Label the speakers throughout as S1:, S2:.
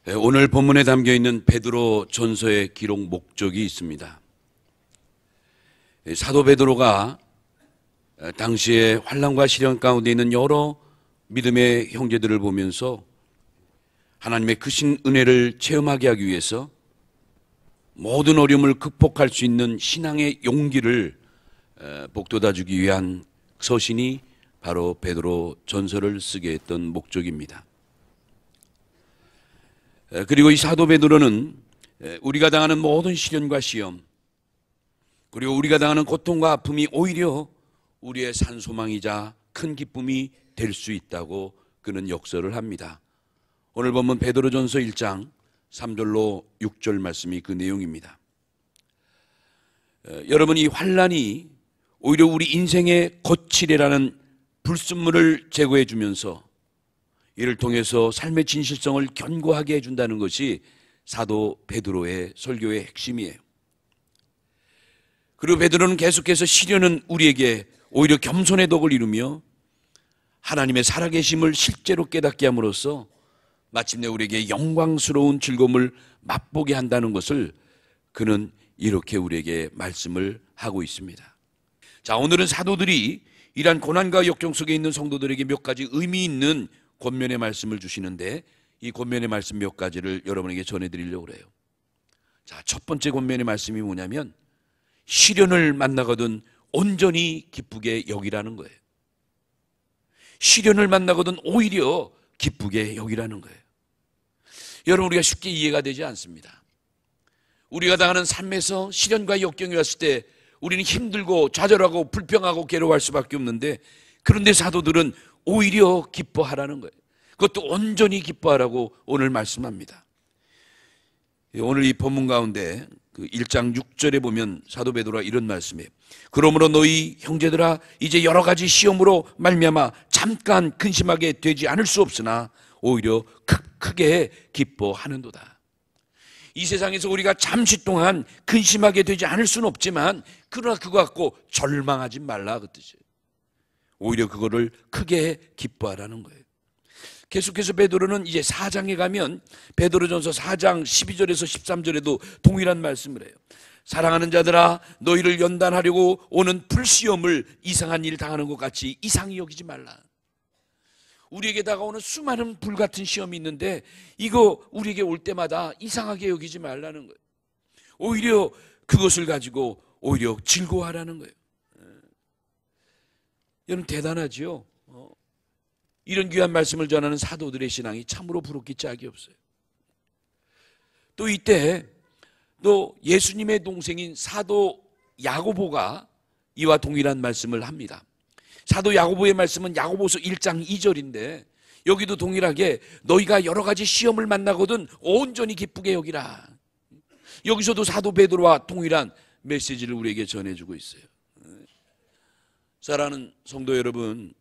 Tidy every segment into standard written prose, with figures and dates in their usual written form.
S1: 오늘 본문에 담겨있는 베드로 전서의 기록 목적이 있습니다. 사도 베드로가 당시에 환난과 시련 가운데 있는 여러 믿음의 형제들을 보면서 하나님의 크신 은혜를 체험하게 하기 위해서 모든 어려움을 극복할 수 있는 신앙의 용기를 북돋아주기 위한 서신이 바로 베드로 전서를 쓰게 했던 목적입니다. 그리고 이 사도 베드로는 우리가 당하는 모든 시련과 시험, 그리고 우리가 당하는 고통과 아픔이 오히려 우리의 산소망이자 큰 기쁨이 될 수 있다고 그는 역설을 합니다. 오늘 본문 베드로전서 1장 3절로 6절 말씀이 그 내용입니다. 여러분, 이 환난이 오히려 우리 인생의 거칠이라는 불순물을 제거해 주면서 이를 통해서 삶의 진실성을 견고하게 해준다는 것이 사도 베드로의 설교의 핵심이에요. 그리고 베드로는 계속해서 시련은 우리에게 오히려 겸손의 덕을 이루며 하나님의 살아계심을 실제로 깨닫게 함으로써 마침내 우리에게 영광스러운 즐거움을 맛보게 한다는 것을 그는 이렇게 우리에게 말씀을 하고 있습니다. 자, 오늘은 사도들이 이러한 고난과 역경 속에 있는 성도들에게 몇 가지 의미 있는 권면의 말씀을 주시는데, 이 권면의 말씀 몇 가지를 여러분에게 전해드리려고 해요. 자, 첫 번째 권면의 말씀이 뭐냐면 시련을 만나거든 온전히 기쁘게 여기라는 거예요. 시련을 만나거든 오히려 기쁘게 여기라는 거예요. 여러분, 우리가 쉽게 이해가 되지 않습니다. 우리가 당하는 삶에서 시련과 역경이 왔을 때 우리는 힘들고 좌절하고 불평하고 괴로워할 수밖에 없는데, 그런데 사도들은 오히려 기뻐하라는 거예요. 그것도 온전히 기뻐하라고 오늘 말씀합니다. 오늘 이 본문 가운데 그 1장 6절에 보면 사도 베드로가 이런 말씀이에요. 그러므로 너희 형제들아, 이제 여러 가지 시험으로 말미암아 잠깐 근심하게 되지 않을 수 없으나 오히려 크게 기뻐하는도다. 이 세상에서 우리가 잠시 동안 근심하게 되지 않을 수는 없지만, 그러나 그거 갖고 절망하지 말라, 그 뜻이에요. 오히려 그거를 크게 기뻐하라는 거예요. 계속해서 베드로는 이제 4장에 가면 베드로전서 4장 12절에서 13절에도 동일한 말씀을 해요. 사랑하는 자들아, 너희를 연단하려고 오는 불시험을 이상한 일 당하는 것 같이 이상히 여기지 말라. 우리에게 다가오는 수많은 불같은 시험이 있는데 이거 우리에게 올 때마다 이상하게 여기지 말라는 거예요. 오히려 그것을 가지고 오히려 즐거워하라는 거예요. 여러분, 대단하지요? 이런 귀한 말씀을 전하는 사도들의 신앙이 참으로 부럽기 짝이 없어요. 또 이때 또 예수님의 동생인 사도 야고보가 이와 동일한 말씀을 합니다. 사도 야고보의 말씀은 야고보서 1장 2절인데 여기도 동일하게 너희가 여러 가지 시험을 만나거든 온전히 기쁘게 여기라. 여기서도 사도 베드로와 동일한 메시지를 우리에게 전해주고 있어요. 사랑하는 성도 여러분,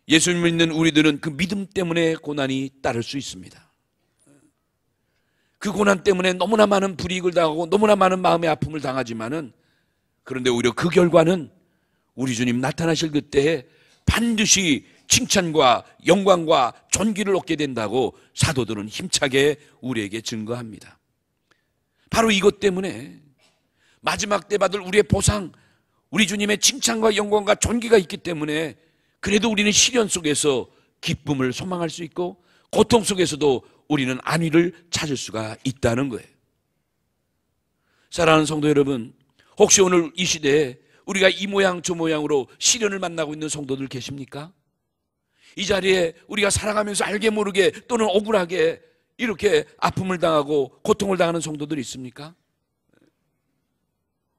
S1: 예수님을 믿는 우리들은 그 믿음 때문에 고난이 따를 수 있습니다. 그 고난 때문에 너무나 많은 불이익을 당하고 너무나 많은 마음의 아픔을 당하지만은, 그런데 오히려 그 결과는 우리 주님 나타나실 그때에 반드시 칭찬과 영광과 존귀를 얻게 된다고 사도들은 힘차게 우리에게 증거합니다. 바로 이것 때문에 마지막 때 받을 우리의 보상, 우리 주님의 칭찬과 영광과 존귀가 있기 때문에 그래도 우리는 시련 속에서 기쁨을 소망할 수 있고 고통 속에서도 우리는 안위를 찾을 수가 있다는 거예요. 사랑하는 성도 여러분, 혹시 오늘 이 시대에 우리가 이 모양 저 모양으로 시련을 만나고 있는 성도들 계십니까? 이 자리에 우리가 살아가면서 알게 모르게 또는 억울하게 이렇게 아픔을 당하고 고통을 당하는 성도들 있습니까?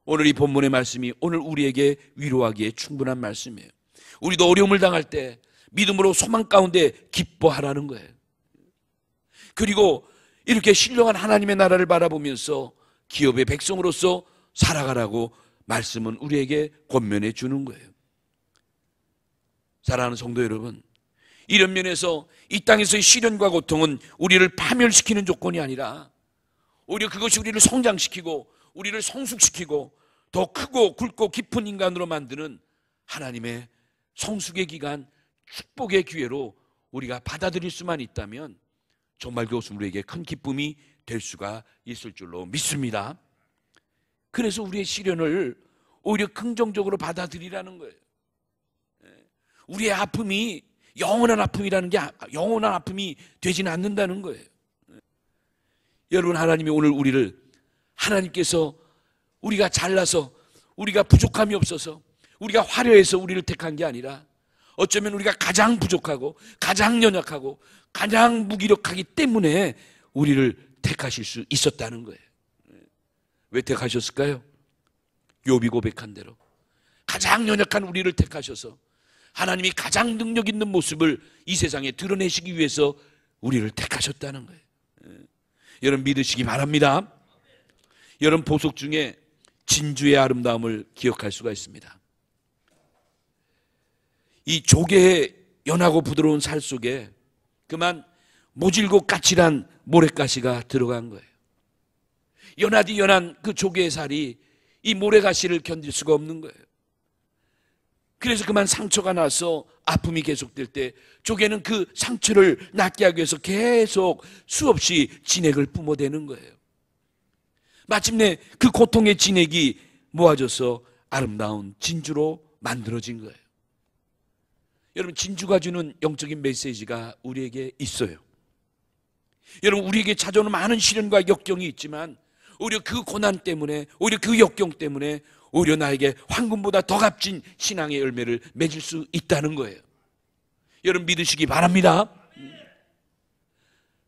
S1: 오늘 이 본문의 말씀이 오늘 우리에게 위로하기에 충분한 말씀이에요. 우리도 어려움을 당할 때 믿음으로 소망 가운데 기뻐하라는 거예요. 그리고 이렇게 신령한 하나님의 나라를 바라보면서 기업의 백성으로서 살아가라고 말씀은 우리에게 권면해 주는 거예요. 사랑하는 성도 여러분, 이런 면에서 이 땅에서의 시련과 고통은 우리를 파멸시키는 조건이 아니라 오히려 그것이 우리를 성장시키고 우리를 성숙시키고 더 크고 굵고 깊은 인간으로 만드는 하나님의 성숙의 기간, 축복의 기회로 우리가 받아들일 수만 있다면 정말 그것은 우리에게 큰 기쁨이 될 수가 있을 줄로 믿습니다. 그래서 우리의 시련을 오히려 긍정적으로 받아들이라는 거예요. 우리의 아픔이 영원한 아픔이라는 게 영원한 아픔이 되지는 않는다는 거예요. 여러분, 하나님이 오늘 우리를, 하나님께서 우리가 잘나서, 우리가 부족함이 없어서, 우리가 화려해서 우리를 택한 게 아니라 어쩌면 우리가 가장 부족하고 가장 연약하고 가장 무기력하기 때문에 우리를 택하실 수 있었다는 거예요. 왜 택하셨을까요? 욥이 고백한 대로 가장 연약한 우리를 택하셔서 하나님이 가장 능력 있는 모습을 이 세상에 드러내시기 위해서 우리를 택하셨다는 거예요. 여러분, 믿으시기 바랍니다. 여러분, 보석 중에 진주의 아름다움을 기억할 수가 있습니다. 이 조개의 연하고 부드러운 살 속에 그만 모질고 까칠한 모래가시가 들어간 거예요. 연하디 연한 그 조개의 살이 이 모래가시를 견딜 수가 없는 거예요. 그래서 그만 상처가 나서 아픔이 계속될 때 조개는 그 상처를 낫게 하기 위해서 계속 수없이 진액을 뿜어대는 거예요. 마침내 그 고통의 진액이 모아져서 아름다운 진주로 만들어진 거예요. 여러분, 진주가 주는 영적인 메시지가 우리에게 있어요. 여러분, 우리에게 찾아오는 많은 시련과 역경이 있지만 오히려 그 고난 때문에, 오히려 그 역경 때문에 오히려 나에게 황금보다 더 값진 신앙의 열매를 맺을 수 있다는 거예요. 여러분, 믿으시기 바랍니다.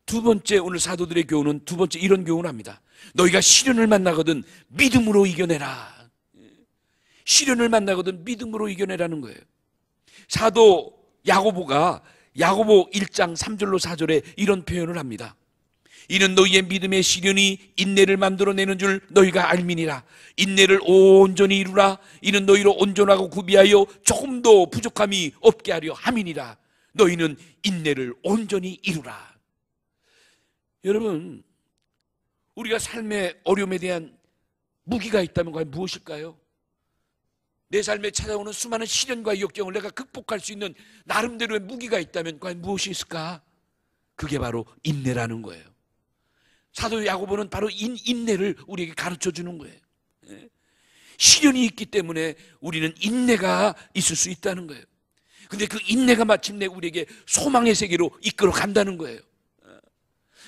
S1: 두 번째, 오늘 사도들의 교훈은 두 번째 이런 교훈을 합니다. 너희가 시련을 만나거든 믿음으로 이겨내라. 시련을 만나거든 믿음으로 이겨내라는 거예요. 사도 야고보가 야고보 1장 3절로 4절에 이런 표현을 합니다. 이는 너희의 믿음의 시련이 인내를 만들어내는 줄 너희가 알미니라. 인내를 온전히 이루라. 이는 너희로 온전하고 구비하여 조금도 부족함이 없게 하려 함이니라. 너희는 인내를 온전히 이루라. 여러분, 우리가 삶의 어려움에 대한 무기가 있다면 과연 무엇일까요? 내 삶에 찾아오는 수많은 시련과 역경을 내가 극복할 수 있는 나름대로의 무기가 있다면 과연 무엇이 있을까? 그게 바로 인내라는 거예요. 사도 야고보는 바로 인내를 우리에게 가르쳐 주는 거예요. 시련이 있기 때문에 우리는 인내가 있을 수 있다는 거예요. 근데 그 인내가 마침내 우리에게 소망의 세계로 이끌어 간다는 거예요.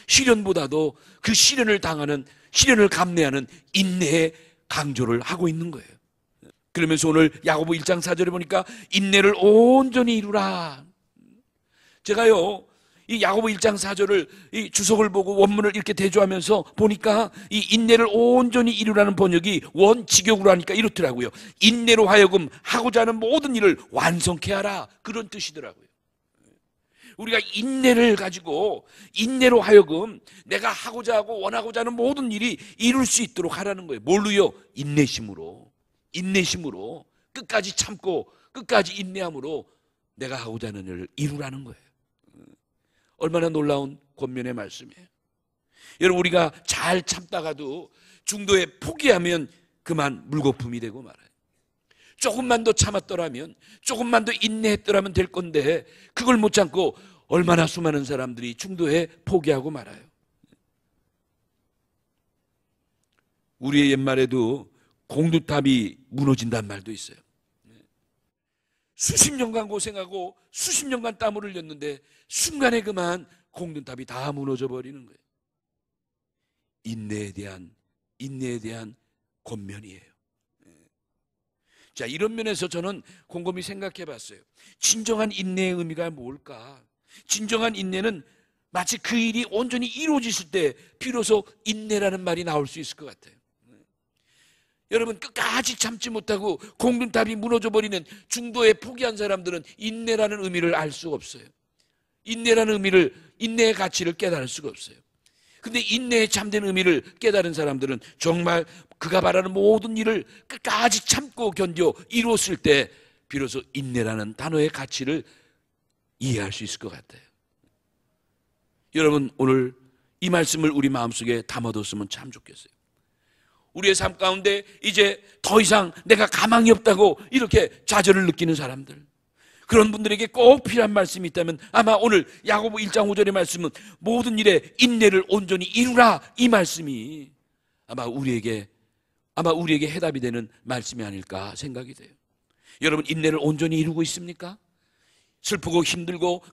S1: 시련보다도 그 시련을 감내하는 인내의 강조를 하고 있는 거예요. 그러면서 오늘 야고보 1장 4절에 보니까 인내를 온전히 이루라. 제가요, 이 야고보 1장 4절을 이 주석을 보고 원문을 이렇게 대조하면서 보니까 이 인내를 온전히 이루라는 번역이 원직역으로 하니까 이렇더라고요. 인내로 하여금 하고자 하는 모든 일을 완성케 하라. 그런 뜻이더라고요. 우리가 인내를 가지고 인내로 하여금 내가 하고자 하고 원하고자 하는 모든 일이 이룰 수 있도록 하라는 거예요. 뭘로요? 인내심으로 끝까지 참고 끝까지 인내함으로 내가 하고자 하는 일을 이루라는 거예요. 얼마나 놀라운 권면의 말씀이에요. 여러분, 우리가 잘 참다가도 중도에 포기하면 그만 물거품이 되고 말아요. 조금만 더 참았더라면, 조금만 더 인내했더라면 될 건데 그걸 못 참고 얼마나 수많은 사람들이 중도에 포기하고 말아요. 우리의 옛말에도 공두탑이 무너진다는 말도 있어요. 수십 년간 고생하고 수십 년간 땀을 흘렸는데 순간에 그만 공두탑이 다 무너져 버리는 거예요. 인내에 대한 권면이에요. 자, 이런 면에서 저는 곰곰이 생각해 봤어요. 진정한 인내의 의미가 뭘까? 진정한 인내는 마치 그 일이 온전히 이루어졌을 때 비로소 인내라는 말이 나올 수 있을 것 같아요. 여러분, 끝까지 참지 못하고 공든탑이 무너져 버리는 중도에 포기한 사람들은 인내라는 의미를 알 수가 없어요. 인내의 가치를 깨달을 수가 없어요. 근데 인내의 참된 의미를 깨달은 사람들은 정말 그가 바라는 모든 일을 끝까지 참고 견뎌 이루었을 때 비로소 인내라는 단어의 가치를 이해할 수 있을 것 같아요. 여러분, 오늘 이 말씀을 우리 마음속에 담아뒀으면 참 좋겠어요. 우리의 삶 가운데 이제 더 이상 내가 가망이 없다고 이렇게 좌절을 느끼는 사람들, 그런 분들에게 꼭 필요한 말씀이 있다면 아마 오늘 야고보 1장 5절의 말씀은 모든 일에 인내를 온전히 이루라, 이 말씀이 아마 우리에게 해답이 되는 말씀이 아닐까 생각이 돼요. 여러분, 인내를 온전히 이루고 있습니까? 슬프고 힘들고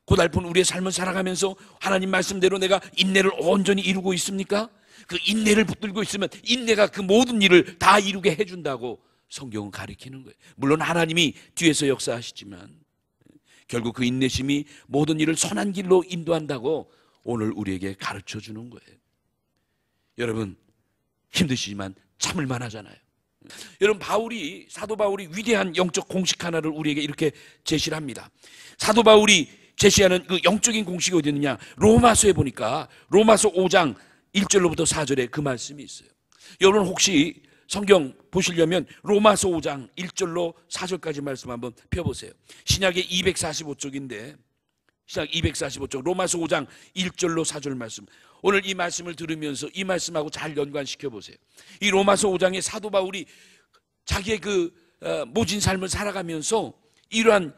S1: 고달픈 우리의 삶을 살아가면서 하나님 말씀대로 내가 인내를 온전히 이루고 있습니까? 그 인내를 붙들고 있으면 인내가 그 모든 일을 다 이루게 해준다고 성경은 가리키는 거예요. 물론 하나님이 뒤에서 역사하시지만 결국 그 인내심이 모든 일을 선한 길로 인도한다고 오늘 우리에게 가르쳐 주는 거예요. 여러분, 힘드시지만 참을만 하잖아요. 여러분, 사도 바울이 위대한 영적 공식 하나를 우리에게 이렇게 제시를 합니다. 사도 바울이 제시하는 그 영적인 공식이 어디 있느냐, 로마서에 보니까 로마서 5장 1절로부터 4절에 그 말씀이 있어요. 여러분, 혹시 성경 보시려면 로마서 5장 1절로 4절까지 말씀 한번 펴보세요. 신약의 245쪽인데 신약 245쪽 로마서 5장 1절로 4절 말씀, 오늘 이 말씀을 들으면서 이 말씀하고 잘 연관시켜 보세요. 이 로마서 5장에 사도 바울이 자기의 그 모진 삶을 살아가면서 이러한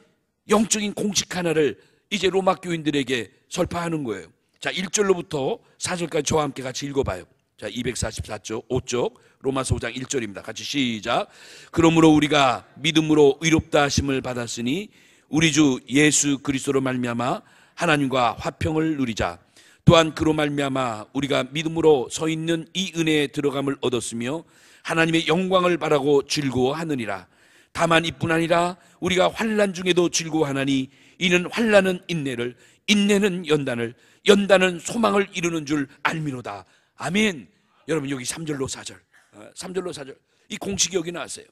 S1: 영적인 공식 하나를 이제 로마 교인들에게 설파하는 거예요. 자, 1절로부터 4절까지 저와 함께 같이 읽어봐요. 자, 244쪽 5쪽 로마서 5장 1절입니다. 같이 시작. 그러므로 우리가 믿음으로 의롭다 하심을 받았으니 우리 주 예수 그리스도로 말미암아 하나님과 화평을 누리자. 또한 그로 말미암아 우리가 믿음으로 서 있는 이 은혜에 들어감을 얻었으며 하나님의 영광을 바라고 즐거워하느니라. 다만 이뿐 아니라 우리가 환난 중에도 즐거워하나니 이는 환난은 인내를, 인내는 연단을, 연단은 소망을 이루는 줄 알미로다. 아멘. 여러분, 여기 3절로 4절, 3절로 4절 이 공식이 여기 나왔어요.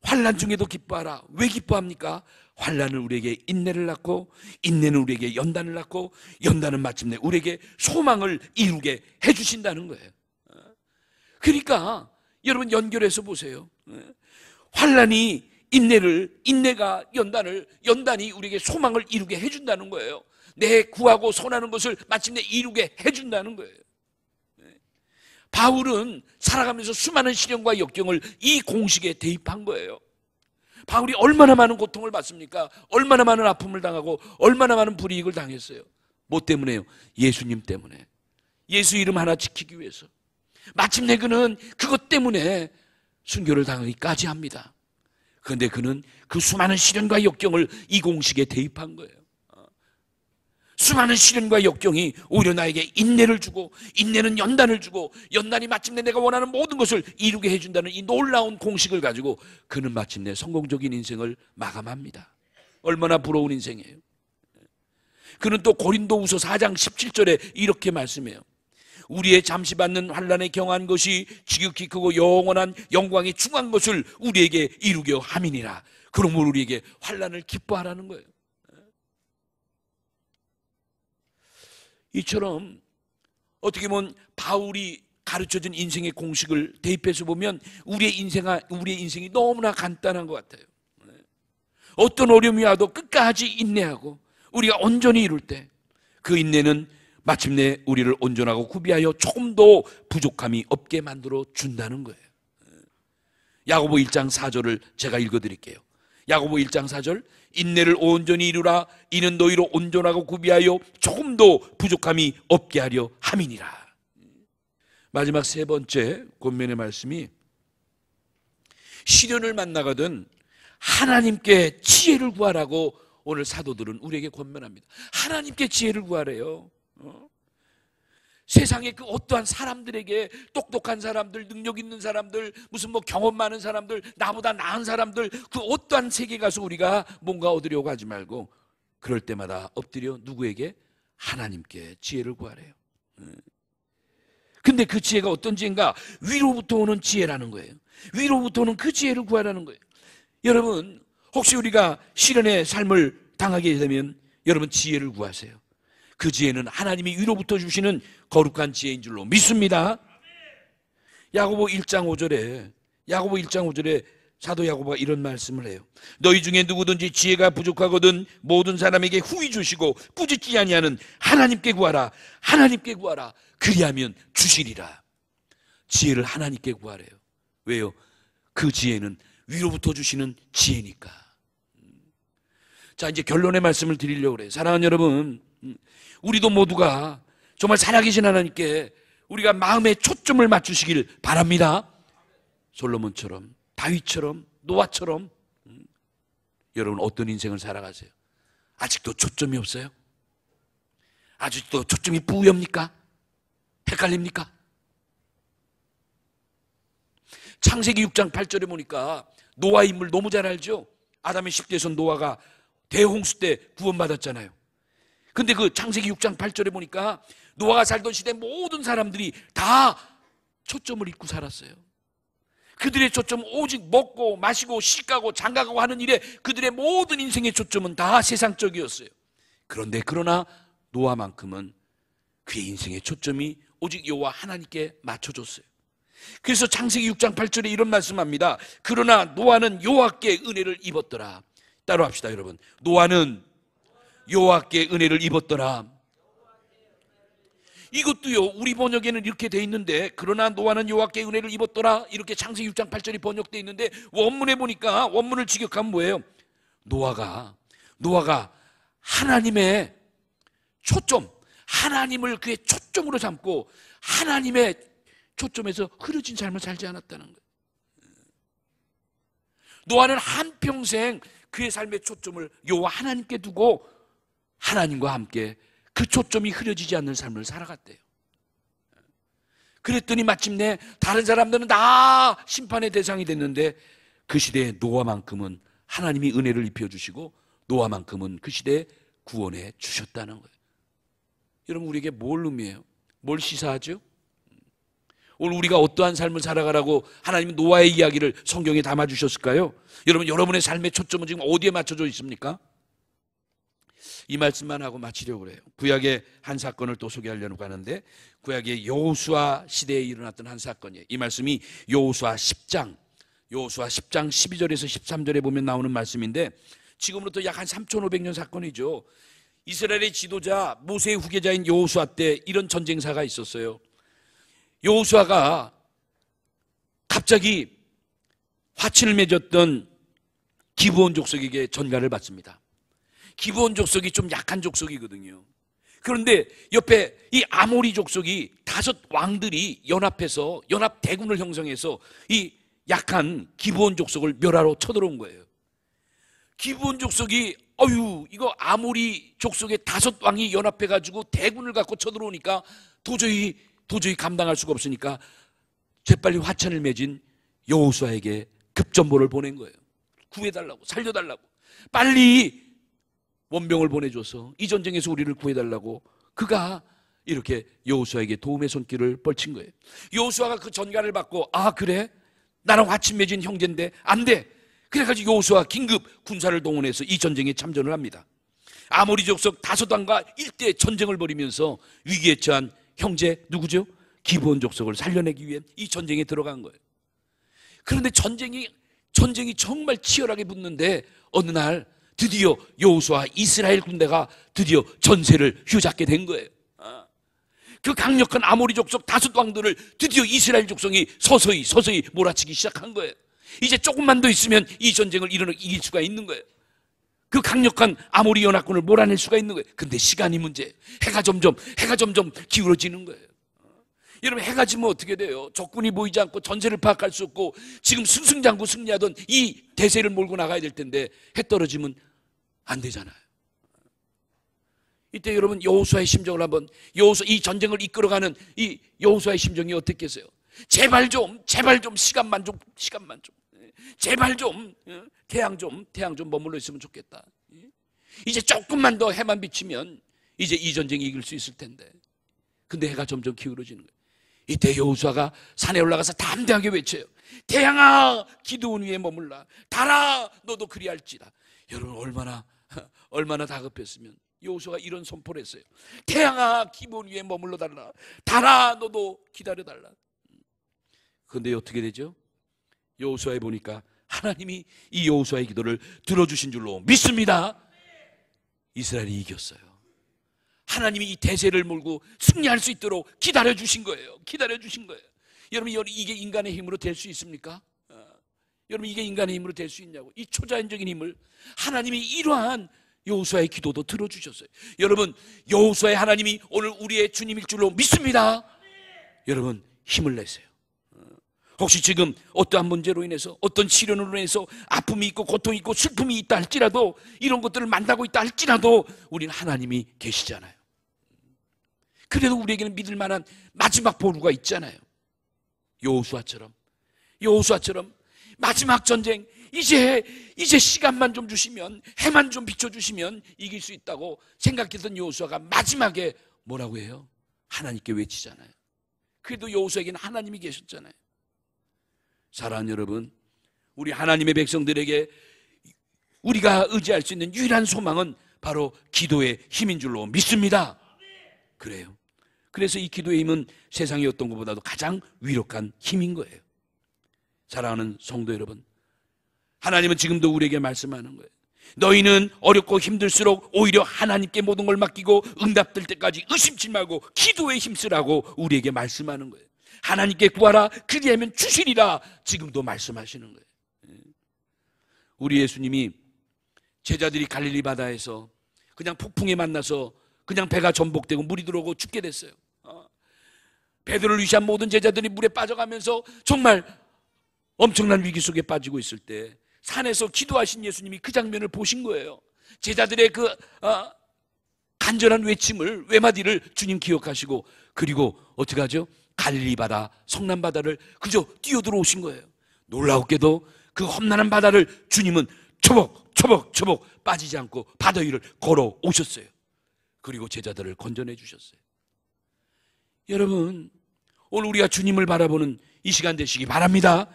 S1: 환난 중에도 기뻐하라. 왜 기뻐합니까? 환난은 우리에게 인내를 낳고, 인내는 우리에게 연단을 낳고, 연단은 마침내 우리에게 소망을 이루게 해주신다는 거예요. 그러니까 여러분, 연결해서 보세요. 환난이 인내를, 인내가 연단을, 연단이 우리에게 소망을 이루게 해준다는 거예요. 내 구하고 선하는 것을 마침내 이루게 해준다는 거예요. 바울은 살아가면서 수많은 시련과 역경을 이 공식에 대입한 거예요. 바울이 얼마나 많은 고통을 받습니까? 얼마나 많은 아픔을 당하고 얼마나 많은 불이익을 당했어요. 뭐 때문에요? 예수님 때문에. 예수 이름 하나 지키기 위해서. 마침내 그는 그것 때문에 순교를 당하기까지 합니다. 그런데 그는 그 수많은 시련과 역경을 이 공식에 대입한 거예요. 수많은 시련과 역경이 오히려 나에게 인내를 주고, 인내는 연단을 주고, 연단이 마침내 내가 원하는 모든 것을 이루게 해준다는 이 놀라운 공식을 가지고 그는 마침내 성공적인 인생을 마감합니다. 얼마나 부러운 인생이에요. 그는 또 고린도후서 4장 17절에 이렇게 말씀해요. 우리의 잠시 받는 환난에 경한 것이 지극히 크고 영원한 영광이 중한 것을 우리에게 이루려 함이니라. 그러므로 우리에게 환난을 기뻐하라는 거예요. 이처럼 어떻게 보면 바울이 가르쳐준 인생의 공식을 대입해서 보면 우리의 인생이 너무나 간단한 것 같아요. 어떤 어려움이 와도 끝까지 인내하고 우리가 온전히 이룰 때 그 인내는 마침내 우리를 온전하고 구비하여 조금도 부족함이 없게 만들어 준다는 거예요. 야고보 1장 4절을 제가 읽어드릴게요. 야고보 1장 4절, 인내를 온전히 이루라. 이는 너희로 온전하고 구비하여 조금도 부족함이 없게 하려 함이니라. 마지막 세 번째 권면의 말씀이 시련을 만나거든 하나님께 지혜를 구하라고 오늘 사도들은 우리에게 권면합니다. 하나님께 지혜를 구하래요. 세상에 그 어떠한 사람들에게, 똑똑한 사람들, 능력 있는 사람들, 무슨 뭐 경험 많은 사람들, 나보다 나은 사람들, 그 어떠한 세계에 가서 우리가 뭔가 얻으려고 하지 말고 그럴 때마다 엎드려 누구에게? 하나님께 지혜를 구하래요. 근데 그 지혜가 어떤 지혜인가? 위로부터 오는 지혜라는 거예요. 위로부터 오는 그 지혜를 구하라는 거예요. 여러분, 혹시 우리가 시련의 삶을 당하게 되면 여러분 지혜를 구하세요. 그 지혜는 하나님이 위로부터 주시는 거룩한 지혜인 줄로 믿습니다. 야고보 1장 5절에 사도 야고보가 이런 말씀을 해요. 너희 중에 누구든지 지혜가 부족하거든 모든 사람에게 후히 주시고 꾸짖지 아니하는 하나님께 구하라. 하나님께 구하라. 그리하면 주시리라. 지혜를 하나님께 구하래요. 왜요? 그 지혜는 위로부터 주시는 지혜니까. 자, 이제 결론의 말씀을 드리려고 그래요. 사랑하는 여러분, 우리도 모두가 정말 살아계신 하나님께 우리가 마음의 초점을 맞추시길 바랍니다. 솔로몬처럼, 다윗처럼, 노아처럼. 여러분 어떤 인생을 살아가세요? 아직도 초점이 없어요? 아직도 초점이 뿌엽니까? 헷갈립니까? 창세기 6장 8절에 보니까 노아 인물 너무 잘 알죠? 아담의 10대에서 노아가 대홍수 때 구원받았잖아요. 근데 그 창세기 6장 8절에 보니까 노아가 살던 시대 모든 사람들이 다 초점을 잊고 살았어요. 그들의 초점은 오직 먹고 마시고 시가고 장가가고 하는 일에 그들의 모든 인생의 초점은 다 세상적이었어요. 그러나 노아만큼은 그의 인생의 초점이 오직 여호와 하나님께 맞춰줬어요. 그래서 창세기 6장 8절에 이런 말씀합니다. 그러나 노아는 여호와께 은혜를 입었더라. 따로 합시다 여러분. 노아는 여호와께 은혜를 입었더라. 이것도요 우리 번역에는 이렇게 돼 있는데, 그러나 노아는 여호와께 은혜를 입었더라 이렇게 창세기 6장 8절이 번역돼 있는데, 원문에 보니까 원문을 직역하면 뭐예요? 노아가 하나님의 초점, 하나님을 그의 초점으로 삼고 하나님의 초점에서 흐려진 삶을 살지 않았다는 거예요. 노아는 한평생 그의 삶의 초점을 여호와 하나님께 두고 하나님과 함께 그 초점이 흐려지지 않는 삶을 살아갔대요. 그랬더니 마침내 다른 사람들은 다 심판의 대상이 됐는데 그 시대에 노아만큼은 하나님이 은혜를 입혀주시고 노아만큼은 그 시대에 구원해 주셨다는 거예요. 여러분 우리에게 뭘 의미해요? 뭘 시사하죠? 오늘 우리가 어떠한 삶을 살아가라고 하나님은 노아의 이야기를 성경에 담아주셨을까요? 여러분 여러분의 삶의 초점은 지금 어디에 맞춰져 있습니까? 이 말씀만 하고 마치려고 그래요. 구약의 한 사건을 또 소개하려고 하는데, 구약의 여호수아 시대에 일어났던 한 사건이에요. 이 말씀이 여호수아 10장 12절에서 13절에 보면 나오는 말씀인데, 지금으로부터 약 한 3,500년 사건이죠. 이스라엘의 지도자 모세의 후계자인 여호수아 때 이런 전쟁사가 있었어요. 여호수아가 갑자기 화친을 맺었던 기브온 족속에게 전가를 받습니다. 기브온 족속이 좀 약한 족속이거든요. 그런데 옆에 이 아모리 족속이 5 왕들이 연합해서 연합 대군을 형성해서 이 약한 기브온 족속을 멸하러 쳐들어온 거예요. 기브온 족속이 이거 아모리 족속의 5 왕이 연합해가지고 대군을 갖고 쳐들어오니까 도저히 감당할 수가 없으니까 재빨리 화친을 맺은 여호수아에게 급전보를 보낸 거예요. 구해달라고, 살려달라고, 빨리 원병을 보내줘서 이 전쟁에서 우리를 구해달라고. 그가 이렇게 여호수아에게 도움의 손길을 뻗친 거예요. 여호수아가 그 전가를 받고, 그래? 나랑 화친 맺은 형제인데 안 돼. 그래가지고 여호수아 긴급 군사를 동원해서 이 전쟁에 참전을 합니다. 아모리 족속 5 왕과 일대 전쟁을 벌이면서 위기에 처한 형제 누구죠? 기브온 족속을 살려내기 위해 이 전쟁에 들어간 거예요. 그런데 전쟁이 정말 치열하게 붙는데 어느 날 드디어 여호수아 이스라엘 군대가 드디어 전세를 휘잡게 된 거예요. 그 강력한 아모리 족속 5 왕들을 드디어 이스라엘 족속이 서서히 몰아치기 시작한 거예요. 이제 조금만 더 있으면 이 전쟁을 이길 수가 있는 거예요. 그 강력한 아모리 연합군을 몰아낼 수가 있는 거예요. 근데 시간이 문제예요. 해가 점점 기울어지는 거예요. 여러분 해가 지면 어떻게 돼요? 적군이 보이지 않고 전세를 파악할 수 없고 지금 승승장구 승리하던 이 대세를 몰고 나가야 될 텐데 해 떨어지면 안 되잖아요. 이때 여러분 여호수아의 심정을 한번, 이 전쟁을 이끌어가는 이 여호수아의 심정이 어땠겠어요? 제발 좀 시간만 좀 제발 좀 태양 좀 머물러 있으면 좋겠다. 이제 조금만 더 해만 비치면 이제 이 전쟁이 이길 수 있을 텐데. 근데 해가 점점 기울어지는 거예요. 이때 여호수아가 산에 올라가서 담대하게 외쳐요. 태양아 기드온 위에 머물라. 달아 너도 그리할지라. 여러분 얼마나 다급했으면 여호수아가 이런 선포를 했어요. 태양아 기드온 위에 머물러 달라. 달아 너도 기다려달라. 그런데 어떻게 되죠? 여호수아에 보니까 하나님이 이 여호수아의 기도를 들어주신 줄로 믿습니다. 이스라엘이 이겼어요. 하나님이 이 대세를 몰고 승리할 수 있도록 기다려주신 거예요. 여러분 이게 인간의 힘으로 될 수 있습니까? 여러분 이게 인간의 힘으로 될 수 있냐고. 이 초자연적인 힘을 하나님이 이러한 여호수아의 기도도 들어주셨어요. 여러분, 여호수아의 하나님이 오늘 우리의 주님일 줄로 믿습니다. 여러분, 힘을 내세요. 혹시 지금 어떠한 문제로 인해서, 어떤 시련으로 인해서 아픔이 있고 고통이 있고 슬픔이 있다 할지라도, 이런 것들을 만나고 있다 할지라도 우리는 하나님이 계시잖아요. 그래도 우리에게는 믿을 만한 마지막 보루가 있잖아요. 여호수아처럼 마지막 전쟁, 이제 시간만 좀 주시면, 해만 좀 비춰주시면 이길 수 있다고 생각했던 여호수아가 마지막에 뭐라고 해요? 하나님께 외치잖아요. 그래도 여호수아에게는 하나님이 계셨잖아요. 사랑하는 여러분, 우리 하나님의 백성들에게 우리가 의지할 수 있는 유일한 소망은 바로 기도의 힘인 줄로 믿습니다. 그래요. 그래서 이 기도의 힘은 세상의 어떤 것보다도 가장 위력한 힘인 거예요. 사랑하는 성도 여러분, 하나님은 지금도 우리에게 말씀하는 거예요. 너희는 어렵고 힘들수록 오히려 하나님께 모든 걸 맡기고 응답될 때까지 의심치 말고 기도에 힘쓰라고 우리에게 말씀하는 거예요. 하나님께 구하라, 그리하면 주시리라, 지금도 말씀하시는 거예요. 우리 예수님이 제자들이 갈릴리 바다에서 그냥 폭풍에 만나서 그냥 배가 전복되고 물이 들어오고 죽게 됐어요. 베드로를 위시한 모든 제자들이 물에 빠져가면서 정말 엄청난 위기 속에 빠지고 있을 때 산에서 기도하신 예수님이 그 장면을 보신 거예요. 제자들의 그 간절한 외침을, 외마디를 주님 기억하시고, 그리고 어떻게 하죠? 갈릴리 바다, 성난 바다를 그저 뛰어들어오신 거예요. 놀라웠게도 그 험난한 바다를 주님은 초복 빠지지 않고 바다 위를 걸어오셨어요. 그리고 제자들을 건져내 주셨어요. 여러분, 오늘 우리가 주님을 바라보는 이 시간 되시기 바랍니다.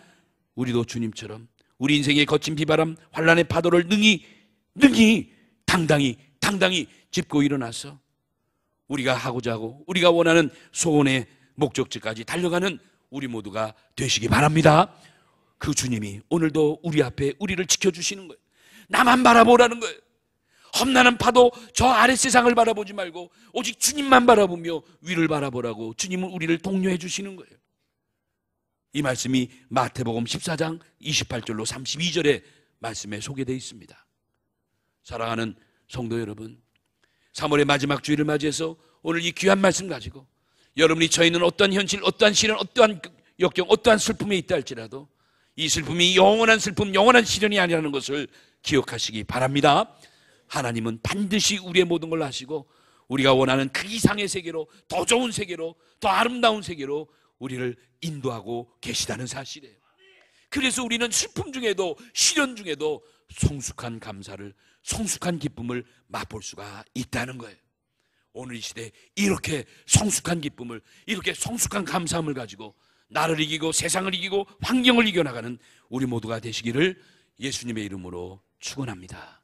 S1: 우리도 주님처럼 우리 인생의 거친 비바람, 환란의 파도를 능히 당당히 짚고 일어나서 우리가 하고자 하고 우리가 원하는 소원의 목적지까지 달려가는 우리 모두가 되시기 바랍니다. 그 주님이 오늘도 우리 앞에 우리를 지켜주시는 거예요. 나만 바라보라는 거예요. 험난한 파도, 저 아래 세상을 바라보지 말고 오직 주님만 바라보며 위를 바라보라고 주님은 우리를 독려해 주시는 거예요. 이 말씀이 마태복음 14장 28절로 32절의 말씀에 소개되어 있습니다. 사랑하는 성도 여러분, 3월의 마지막 주일을 맞이해서 오늘 이 귀한 말씀 가지고 여러분이 처해 있는 어떠한 현실, 어떠한 시련, 어떠한 역경, 어떠한 슬픔에 있다 할지라도 이 슬픔이 영원한 슬픔, 영원한 시련이 아니라는 것을 기억하시기 바랍니다. 하나님은 반드시 우리의 모든 걸 아시고 우리가 원하는 그 이상의 세계로, 더 좋은 세계로, 더 아름다운 세계로 우리를 인도하고 계시다는 사실이에요. 그래서 우리는 슬픔 중에도, 시련 중에도 성숙한 감사를, 성숙한 기쁨을 맛볼 수가 있다는 거예요. 오늘 이 시대에 이렇게 성숙한 기쁨을, 이렇게 성숙한 감사함을 가지고 나를 이기고 세상을 이기고 환경을 이겨나가는 우리 모두가 되시기를 예수님의 이름으로 축원합니다.